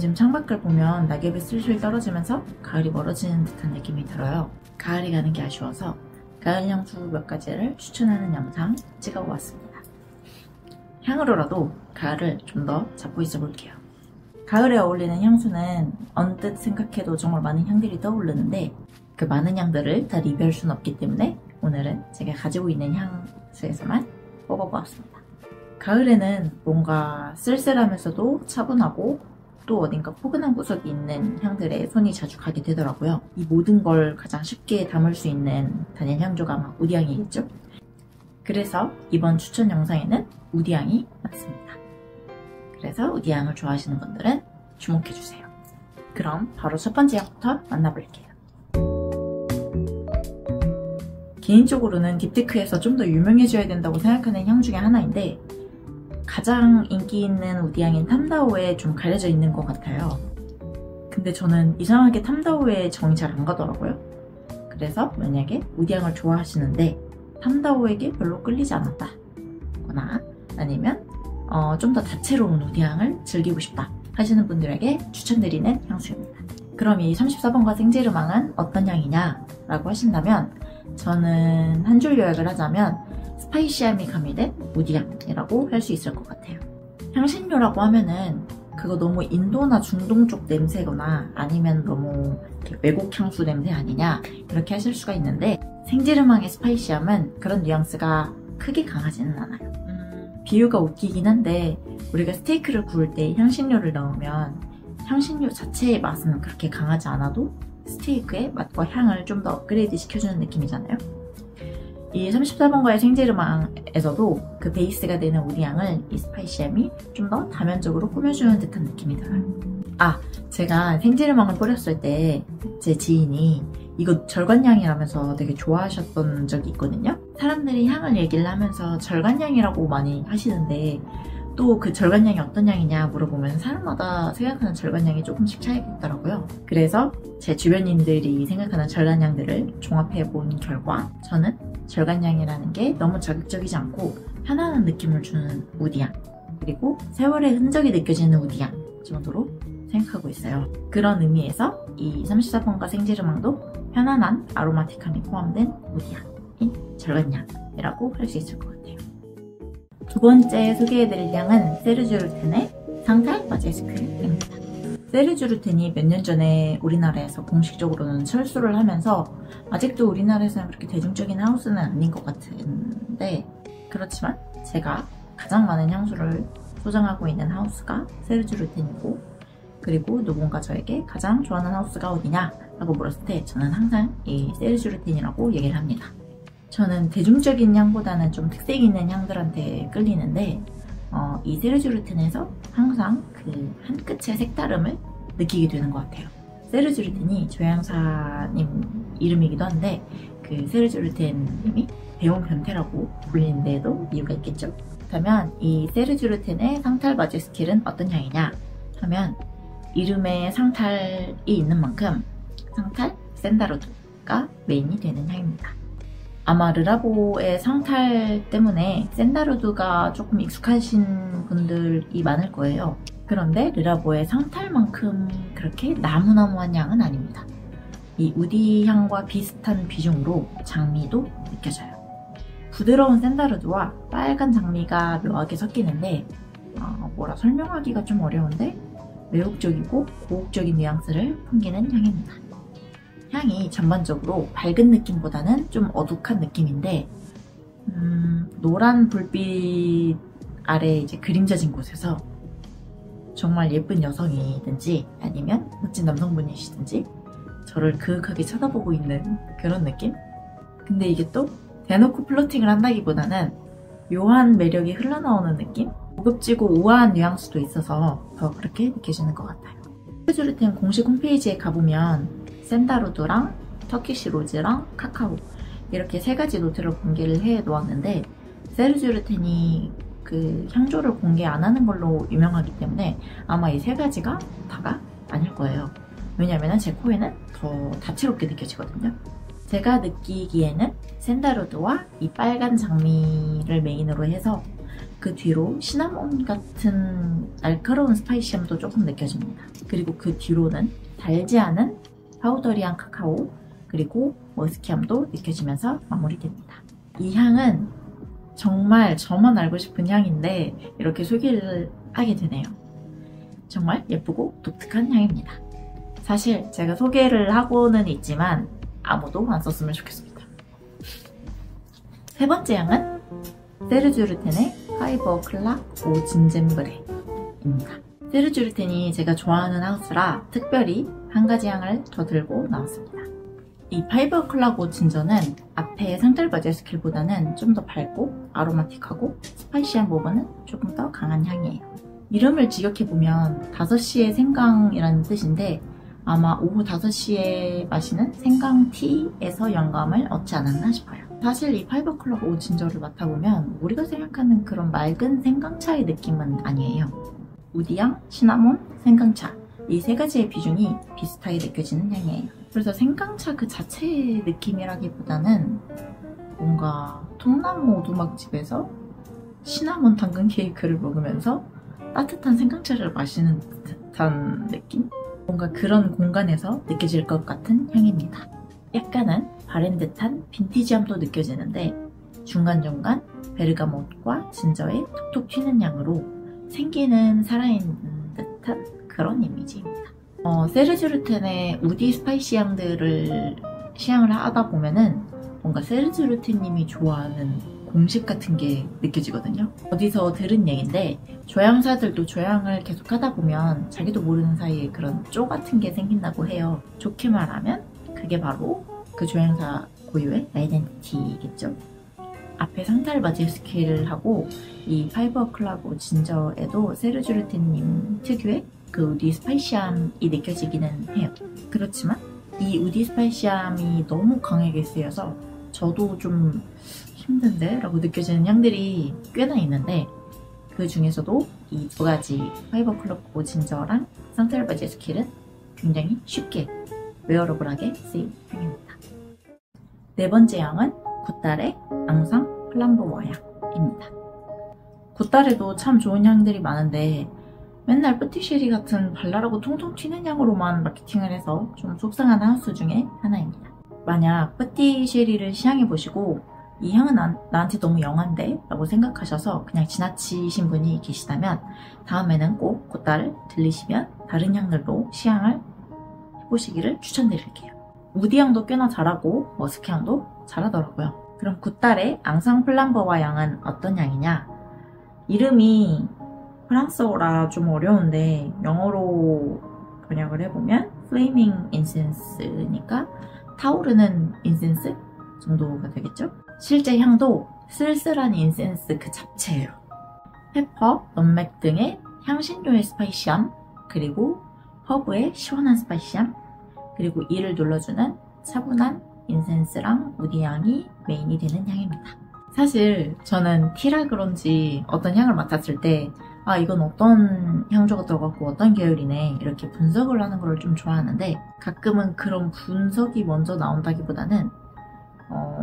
요즘 창밖을 보면 낙엽이 슬슬 떨어지면서 가을이 멀어지는 듯한 느낌이 들어요. 가을이 가는 게 아쉬워서 가을 향수 몇 가지를 추천하는 영상 찍어보았습니다. 향으로라도 가을을 좀 더 잡고 있어 볼게요. 가을에 어울리는 향수는 언뜻 생각해도 정말 많은 향들이 떠오르는데 그 많은 향들을 다 리뷰할 수는 없기 때문에 오늘은 제가 가지고 있는 향수에서만 뽑아보았습니다. 가을에는 뭔가 쓸쓸하면서도 차분하고 또 어딘가 포근한 구석이 있는 향들에 손이 자주 가게 되더라고요. 이 모든 걸 가장 쉽게 담을 수 있는 단일 향조가 아마 우디향이겠죠? 그래서 이번 추천 영상에는 우디향이 맞습니다. 그래서 우디향을 좋아하시는 분들은 주목해주세요. 그럼 바로 첫 번째 향부터 만나볼게요. 개인적으로는 딥티크에서 좀 더 유명해져야 된다고 생각하는 향 중에 하나인데 가장 인기 있는 우디향인 탐다오에 좀 가려져 있는 것 같아요. 근데 저는 이상하게 탐다오에 정이 잘 안 가더라고요. 그래서 만약에 우디향을 좋아하시는데 탐다오에게 별로 끌리지 않았다 거나 아니면 좀 더 다채로운 우디향을 즐기고 싶다 하시는 분들에게 추천드리는 향수입니다. 그럼 이 34번가 생제르망은 어떤 향이냐 라고 하신다면 저는 한 줄 요약을 하자면 스파이시함이 가미된 우디향이라고 할 수 있을 것 같아요. 향신료라고 하면은 그거 너무 인도나 중동 쪽 냄새거나 아니면 너무 외국 향수 냄새 아니냐 이렇게 하실 수가 있는데 생제르망의 스파이시함은 그런 뉘앙스가 크게 강하지는 않아요. 비유가 웃기긴 한데 우리가 스테이크를 구울 때 향신료를 넣으면 향신료 자체의 맛은 그렇게 강하지 않아도 스테이크의 맛과 향을 좀 더 업그레이드 시켜주는 느낌이잖아요. 이 34번가의 생제르망에서도 그 베이스가 되는 우디향을 이 스파이시함이 좀 더 다면적으로 꾸며주는 듯한 느낌이 들어요. 제가 생제르망을 뿌렸을 때 제 지인이 이거 절간향이라면서 되게 좋아하셨던 적이 있거든요. 사람들이 향을 얘기를 하면서 절간향이라고 많이 하시는데 또 그 절간향이 어떤 향이냐 물어보면 사람마다 생각하는 절간향이 조금씩 차이가 있더라고요. 그래서 제 주변인들이 생각하는 절간향들을 종합해본 결과 저는 절간향이라는 게 너무 자극적이지 않고 편안한 느낌을 주는 우디향 그리고 세월의 흔적이 느껴지는 우디향 정도로 생각하고 있어요. 그런 의미에서 이 34번가 생제르망도 편안한 아로마틱함이 포함된 우디향인 절간향이라고 할 수 있을 것 같아요. 두 번째 소개해드릴 향은 세르주르텐의 상탈 마제스크입니다. 세르주르텐이 몇 년 전에 우리나라에서 공식적으로는 철수를 하면서 아직도 우리나라에서는 그렇게 대중적인 하우스는 아닌 것 같은데 그렇지만 제가 가장 많은 향수를 소장하고 있는 하우스가 세르주르텐이고 그리고 누군가 저에게 가장 좋아하는 하우스가 어디냐 라고 물었을 때 저는 항상 이 세르주르텐이라고 얘기를 합니다. 저는 대중적인 향보다는 좀 특색 있는 향들한테 끌리는데 이 세르주르텐에서 항상 그 한 끗의 색다름을 느끼게 되는 것 같아요. 세르주르텐이 조향사님 이름이기도 한데 그 세르주르텐님이 배운 변태라고 불리는 데에도 이유가 있겠죠. 그렇다면 이 세르주르텐의 상탈 마제스킬은 어떤 향이냐 하면 이름에 상탈이 있는 만큼 상탈 샌다르두가 메인이 되는 향입니다. 아마 르라보의 상탈 때문에 샌다르두가 조금 익숙하신 분들이 많을 거예요. 그런데 르라보의 상탈만큼 그렇게 나무나무한 향은 아닙니다. 이 우디 향과 비슷한 비중으로 장미도 느껴져요. 부드러운 샌다르두와 빨간 장미가 묘하게 섞이는데 뭐라 설명하기가 좀 어려운데 매혹적이고 고혹적인 뉘앙스를 풍기는 향입니다. 향이 전반적으로 밝은 느낌보다는 좀 어둑한 느낌인데 노란 불빛 아래 이제 그림자진 곳에서 정말 예쁜 여성이든지 아니면 멋진 남성분이시든지 저를 그윽하게 쳐다보고 있는 그런 느낌? 근데 이게 또 대놓고 플러팅을 한다기보다는 묘한 매력이 흘러나오는 느낌? 고급지고 우아한 뉘앙스도 있어서 더 그렇게 느껴지는 것 같아요. 세르주르텐 공식 홈페이지에 가보면 샌다르두랑 터키시 로즈랑 카카오 이렇게 세 가지 노트를 공개를 해 놓았는데 세르주르텐이 그 향조를 공개 안 하는 걸로 유명하기 때문에 아마 이 세 가지가 다가 아닐 거예요. 왜냐면 제 코에는 더 다채롭게 느껴지거든요. 제가 느끼기에는 샌다르두와 이 빨간 장미를 메인으로 해서 그 뒤로 시나몬 같은 날카로운 스파이시함도 조금 느껴집니다. 그리고 그 뒤로는 달지 않은 파우더리한 카카오 그리고 머스키함도 느껴지면서 마무리됩니다. 이 향은 정말 저만 알고 싶은 향인데 이렇게 소개를 하게 되네요. 정말 예쁘고 독특한 향입니다. 사실 제가 소개를 하고는 있지만 아무도 안 썼으면 좋겠습니다. 세 번째 향은 세르주르텐의 파이버 클락 오 진잼브레입니다. 세르주르텐이 제가 좋아하는 하우스라 특별히 한 가지 향을 더 들고 나왔습니다. 이 파이버 클락 오 진저는 앞에 상탈바제 스킬보다는 좀 더 밝고 아로마틱하고 스파이시한 부분은 조금 더 강한 향이에요. 이름을 직역해보면 5시의 생강이라는 뜻인데 아마 오후 5시에 마시는 생강티에서 영감을 얻지 않았나 싶어요. 사실 이 파이버 클락 오 진저를 맡아보면 우리가 생각하는 그런 맑은 생강차의 느낌은 아니에요. 우디향, 시나몬, 생강차 이 세 가지의 비중이 비슷하게 느껴지는 향이에요. 그래서 생강차 그 자체의 느낌이라기보다는 뭔가 통나무 오두막집에서 시나몬 당근 케이크를 먹으면서 따뜻한 생강차를 마시는 듯한 느낌? 뭔가 그런 공간에서 느껴질 것 같은 향입니다. 약간은 바랜 듯한 빈티지함도 느껴지는데 중간중간 베르가못과 진저의 톡톡 튀는 향으로 생기는 살아있는 듯한 그런 이미지입니다. 세르주르텐의 우디 스파이시 향들을 시향을 하다 보면은 뭔가 세르주르텐님이 좋아하는 공식 같은 게 느껴지거든요. 어디서 들은 얘기인데 조향사들도 조향을 계속 하다 보면 자기도 모르는 사이에 그런 쪼 같은 게 생긴다고 해요. 좋게 말하면 그게 바로 그 조향사 고유의 아이덴티티겠죠. 앞에 상탈 바지스키를 하고 이 파이버 클락 오 진저에도 세르주르텐님 특유의 그 우디 스파이시함이 느껴지기는 해요. 그렇지만 이 우디 스파이시함이 너무 강하게 쓰여서 저도 좀 힘든데? 라고 느껴지는 향들이 꽤나 있는데 그 중에서도 이 두 가지 파이버 클락 오 진저랑 상탈 바지스킬은 굉장히 쉽게 웨어러블하게 쓰인 향입니다. 네 번째 향은 굿달의 앙상 플람보와 향입니다. 굿달에도 참 좋은 향들이 많은데 맨날 뿌티쉐리 같은 발랄하고 통통 튀는 향으로만 마케팅을 해서 좀 속상한 하우스 중에 하나입니다. 만약 뿌티쉐리를 시향해보시고 이 향은 나한테 너무 영한데? 라고 생각하셔서 그냥 지나치신 분이 계시다면 다음에는 꼭 굿달을 들리시면 다른 향들로 시향을 해보시기를 추천드릴게요. 우디향도 꽤나 잘하고 머스키향도 잘하더라고요. 그럼 굿달의 앙상 플람보와 향은 어떤 향이냐? 이름이 프랑스어라 좀 어려운데 영어로 번역을 해보면 플레이밍 인센스니까 타오르는 인센스 정도가 되겠죠? 실제 향도 쓸쓸한 인센스 그 자체예요. 페퍼, 넌맥 등의 향신료의 스파이시함, 그리고 허브의 시원한 스파이시함, 그리고 이를 눌러주는 차분한 인센스랑 우디향이 메인이 되는 향입니다. 사실 저는 티라 그런지 어떤 향을 맡았을 때 아 이건 어떤 향조가 들어갔고 어떤 계열이네 이렇게 분석을 하는 걸 좀 좋아하는데 가끔은 그런 분석이 먼저 나온다기보다는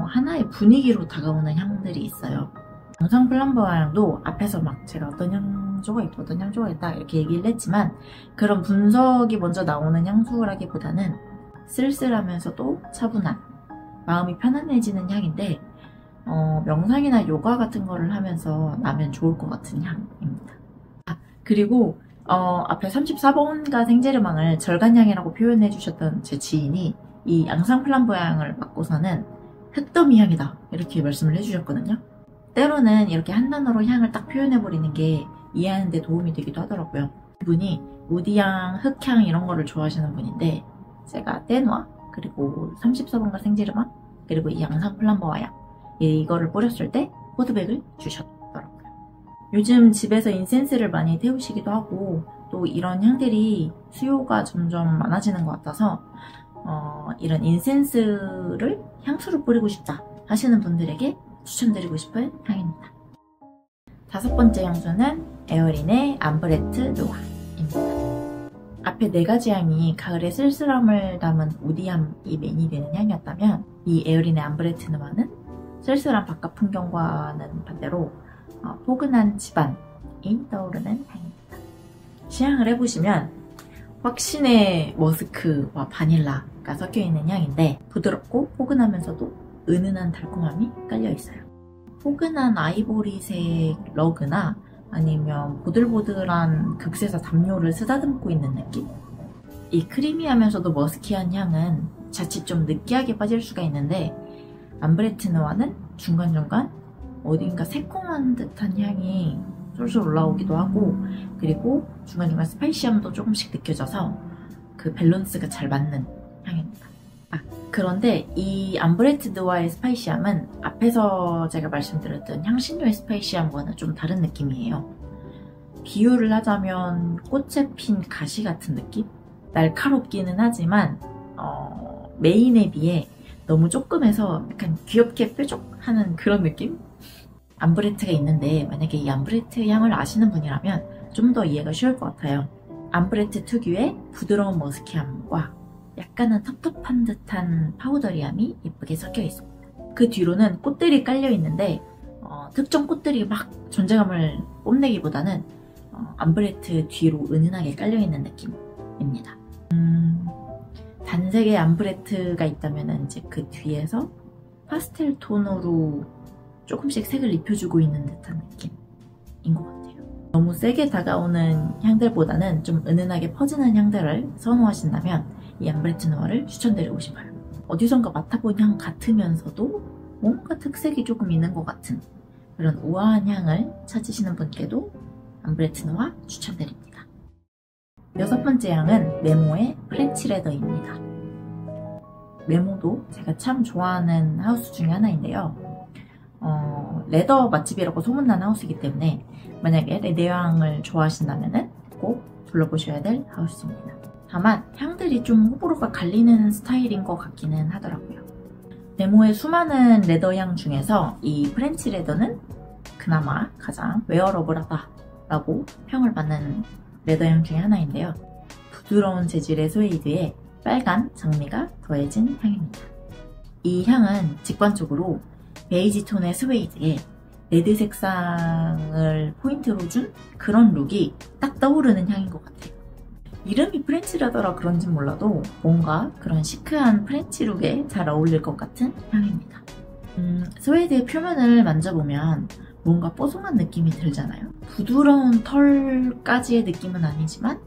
하나의 분위기로 다가오는 향들이 있어요. 앙상 플람보와 향도 앞에서 막 제가 어떤 향조가 있고 어떤 향조가 있다 이렇게 얘기를 했지만 그런 분석이 먼저 나오는 향수라기보다는 쓸쓸하면서도 차분한 마음이 편안해지는 향인데 명상이나 요가 같은 거를 하면서 나면 좋을 것 같은 향입니다. 그리고 앞에 34번가 생제르망을 절간향이라고 표현해 주셨던 제 지인이 이 앙상 플람보와 향을 맡고서는 흑더미 향이다 이렇게 말씀을 해주셨거든요. 때로는 이렇게 한 단어로 향을 딱 표현해버리는 게 이해하는 데 도움이 되기도 하더라고요. 그분이 우디향, 흑향 이런 거를 좋아하시는 분인데 제가 떼누아 그리고 34번가 생제르망 그리고 이 앙상 플람보와 향 이거를 뿌렸을 때 포드백을 주셨더라고요. 요즘 집에서 인센스를 많이 태우시기도 하고 또 이런 향들이 수요가 점점 많아지는 것 같아서 이런 인센스를 향수로 뿌리고 싶다 하시는 분들에게 추천드리고 싶은 향입니다. 다섯 번째 향수는 에어린의 암브레트 노아입니다. 앞에 네 가지 향이 가을의 쓸쓸함을 담은 우디함이 메인이 되는 향이었다면 이 에어린의 암브레트 노아는 쓸쓸한 바깥 풍경과는 반대로 포근한 집안이 떠오르는 향입니다. 시향을 해보시면 확신의 머스크와 바닐라가 섞여있는 향인데 부드럽고 포근하면서도 은은한 달콤함이 깔려있어요. 포근한 아이보리색 러그나 아니면 보들보들한 극세사 담요를 쓰다듬고 있는 느낌? 이 크리미하면서도 머스키한 향은 자칫 좀 느끼하게 빠질 수가 있는데 암브레트 누아는 중간중간 어딘가 새콤한 듯한 향이 솔솔 올라오기도 하고 그리고 중간중간 스파이시함도 조금씩 느껴져서 그 밸런스가 잘 맞는 향입니다. 그런데 이 암브레트 누아의 스파이시함은 앞에서 제가 말씀드렸던 향신료의 스파이시함과는 좀 다른 느낌이에요. 비유를 하자면 꽃에 핀 가시 같은 느낌? 날카롭기는 하지만 메인에 비해 너무 조금해서 약간 귀엽게 뾰족하는 그런 느낌? 암브레트가 있는데 만약에 이 암브레트 향을 아시는 분이라면 좀 더 이해가 쉬울 것 같아요. 암브레트 특유의 부드러운 머스키함과 약간은 텁텁한 듯한 파우더리함이 예쁘게 섞여 있습니다. 그 뒤로는 꽃들이 깔려 있는데 특정 꽃들이 막 존재감을 뽐내기보다는 암브레트 뒤로 은은하게 깔려 있는 느낌입니다. 단색의 암브레트가 있다면 이제 그 뒤에서 파스텔 톤으로 조금씩 색을 입혀주고 있는 듯한 느낌인 것 같아요. 너무 세게 다가오는 향들보다는 좀 은은하게 퍼지는 향들을 선호하신다면 이 암브레트 누아를 추천드리고 싶어요. 어디선가 맡아본 향 같으면서도 뭔가 특색이 조금 있는 것 같은 그런 우아한 향을 찾으시는 분께도 암브레트 누아 추천드립니다. 6번째 향은 메모의 프렌치 레더입니다. 메모도 제가 참 좋아하는 하우스 중에 하나인데요. 레더 맛집이라고 소문난 하우스이기 때문에 만약에 레더향을 좋아하신다면 꼭 둘러보셔야 될 하우스입니다. 다만 향들이 좀 호불호가 갈리는 스타일인 것 같기는 하더라고요. 메모의 수많은 레더향 중에서 이 프렌치 레더는 그나마 가장 웨어러블하다 라고 평을 받는 레더향 중에 하나인데요. 부드러운 재질의 스웨이드에 빨간 장미가 더해진 향입니다. 이 향은 직관적으로 베이지 톤의 스웨이드에 레드 색상을 포인트로 준 그런 룩이 딱 떠오르는 향인 것 같아요. 이름이 프렌치 레더라 그런진 몰라도 뭔가 그런 시크한 프렌치 룩에 잘 어울릴 것 같은 향입니다. 스웨이드의 표면을 만져보면 뭔가 뽀송한 느낌이 들잖아요. 부드러운 털까지의 느낌은 아니지만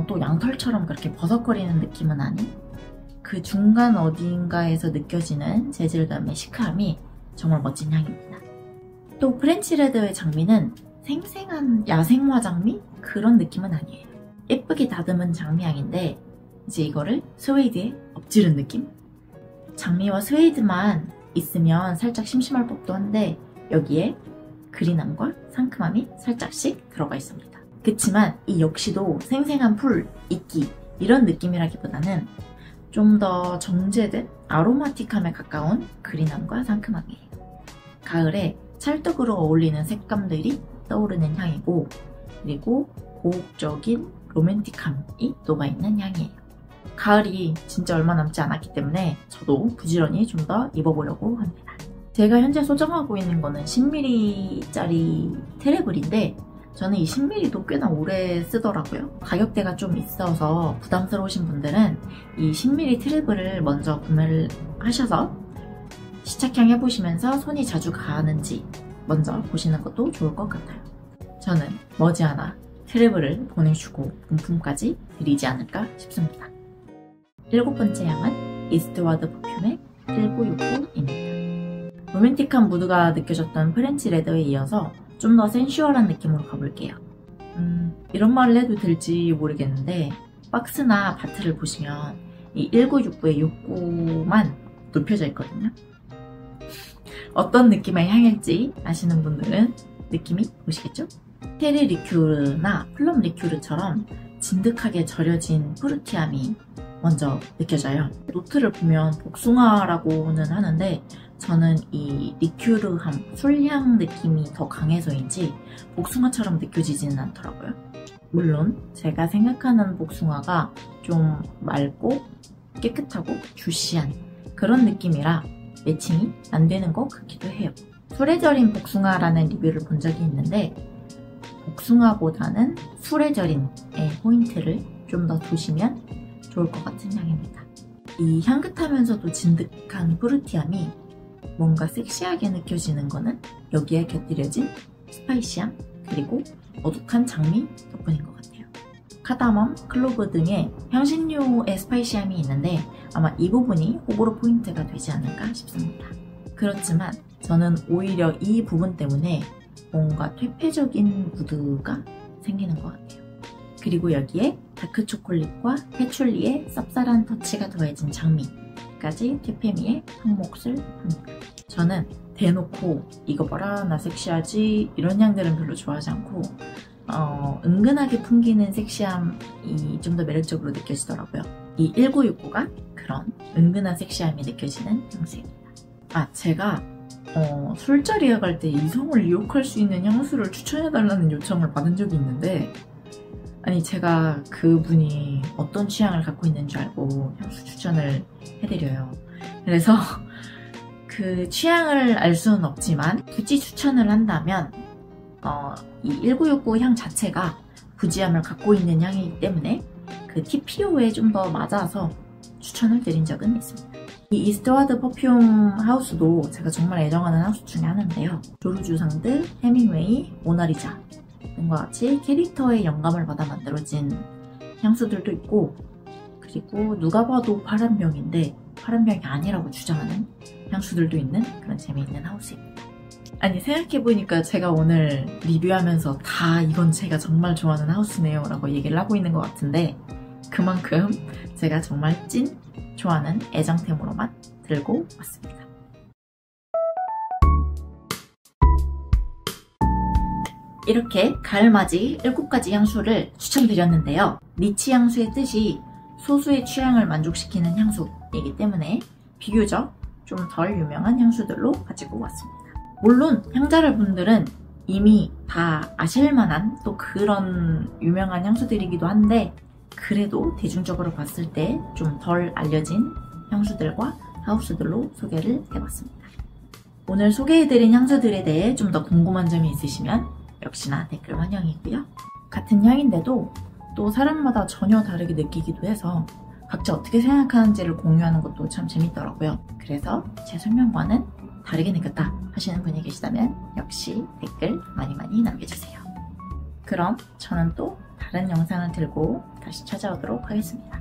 또 양털처럼 그렇게 버석거리는 느낌은 아닌 그 중간 어딘가에서 느껴지는 재질감의 시크함이 정말 멋진 향입니다. 또 프렌치 레더의 장미는 생생한 야생화 장미? 그런 느낌은 아니에요. 예쁘게 다듬은 장미향인데 이제 이거를 스웨이드에 엎지른 느낌? 장미와 스웨이드만 있으면 살짝 심심할 법도 한데 여기에 그린함과 상큼함이 살짝씩 들어가 있습니다. 그치만 이 역시도 생생한 풀, 이끼 이런 느낌이라기보다는 좀 더 정제된 아로마틱함에 가까운 그린함과 상큼함이에요. 가을에 찰떡으로 어울리는 색감들이 떠오르는 향이고 그리고 고혹적인 로맨틱함이 녹아있는 향이에요. 가을이 진짜 얼마 남지 않았기 때문에 저도 부지런히 좀 더 입어보려고 합니다. 제가 현재 소장하고 있는 거는 10ml짜리 테레블인데 저는 이 10ml도 꽤나 오래 쓰더라고요. 가격대가 좀 있어서 부담스러우신 분들은 이 10ml 트래블을 먼저 구매를 하셔서 시착향 해보시면서 손이 자주 가는지 먼저 보시는 것도 좋을 것 같아요. 저는 머지않아 트래블을 보내주고 본품까지 드리지 않을까 싶습니다. 7번째 향은 이스트와드 퍼퓸의 1969입니다. 로맨틱한 무드가 느껴졌던 프렌치 레더에 이어서 좀 더 센슈얼한 느낌으로 가볼게요. 이런 말을 해도 될지 모르겠는데 박스나 바트를 보시면 이 1969의 69만 높여져 있거든요. 어떤 느낌의 향일지 아시는 분들은 느낌이 오시겠죠? 체리 리큐르나 플럼 리큐르처럼 진득하게 절여진 프루티함이 먼저 느껴져요. 노트를 보면 복숭아라고는 하는데 저는 이 리큐르함, 술향 느낌이 더 강해서인지 복숭아처럼 느껴지지는 않더라고요. 물론 제가 생각하는 복숭아가 좀 맑고 깨끗하고 주시한 그런 느낌이라 매칭이 안 되는 것 같기도 해요. 술에 절인 복숭아라는 리뷰를 본 적이 있는데 복숭아보다는 술에 절인의 포인트를 좀 더 두시면 좋을 것 같은 향입니다. 이 향긋하면서도 진득한 프루티함이 뭔가 섹시하게 느껴지는 거는 여기에 곁들여진 스파이시함 그리고 어둑한 장미 덕분인 것 같아요. 카다멈, 클로브 등의 향신료의 스파이시함이 있는데 아마 이 부분이 호불호 포인트가 되지 않을까 싶습니다. 그렇지만 저는 오히려 이 부분 때문에 뭔가 퇴폐적인 무드가 생기는 것 같아요. 그리고 여기에 다크 초콜릿과 패출리의 쌉쌀한 터치가 더해진 장미까지 퇴폐미의 한몫을 합니다. 저는 대놓고 이거 봐라 나 섹시하지 이런 향들은 별로 좋아하지 않고 은근하게 풍기는 섹시함이 좀 더 매력적으로 느껴지더라고요. 이 1969가 그런 은근한 섹시함이 느껴지는 향수입니다. 제가 술자리에 갈 때 이성을 유혹할 수 있는 향수를 추천해달라는 요청을 받은 적이 있는데 아니 제가 그분이 어떤 취향을 갖고 있는 줄 알고 향수 추천을 해드려요. 그래서 그 취향을 알 수는 없지만 굳이 추천을 한다면 이 1969 향 자체가 부지함을 갖고 있는 향이기 때문에 그 TPO에 좀 더 맞아서 추천을 드린 적은 있습니다. 이 이스트와드 퍼퓸 하우스도 제가 정말 애정하는 하우스 중에 하나인데요. 조르주 상드, 헤밍웨이, 모나리자 등과 같이 캐릭터의 영감을 받아 만들어진 향수들도 있고 그리고 누가 봐도 파란병인데 파란병이 아니라고 주장하는 향수들도 있는 그런 재미있는 하우스입니다. 아니 생각해보니까 제가 오늘 리뷰하면서 다 이건 제가 정말 좋아하는 하우스네요 라고 얘기를 하고 있는 것 같은데 그만큼 제가 정말 찐 좋아하는 애정템으로만 들고 왔습니다. 이렇게 가을맞이 7가지 향수를 추천드렸는데요. 니치 향수의 뜻이 소수의 취향을 만족시키는 향수이기 때문에 비교적 좀 덜 유명한 향수들로 가지고 왔습니다. 물론 향잘할 분들은 이미 다 아실만한 또 그런 유명한 향수들이기도 한데 그래도 대중적으로 봤을 때 좀 덜 알려진 향수들과 하우스들로 소개를 해봤습니다. 오늘 소개해드린 향수들에 대해 좀 더 궁금한 점이 있으시면 역시나 댓글 환영이고요. 같은 향인데도 또 사람마다 전혀 다르게 느끼기도 해서 각자 어떻게 생각하는지를 공유하는 것도 참 재밌더라고요. 그래서 제 설명과는 다르게 느꼈다 하시는 분이 계시다면 역시 댓글 많이 남겨주세요. 그럼 저는 또 다른 영상을 들고 다시 찾아오도록 하겠습니다.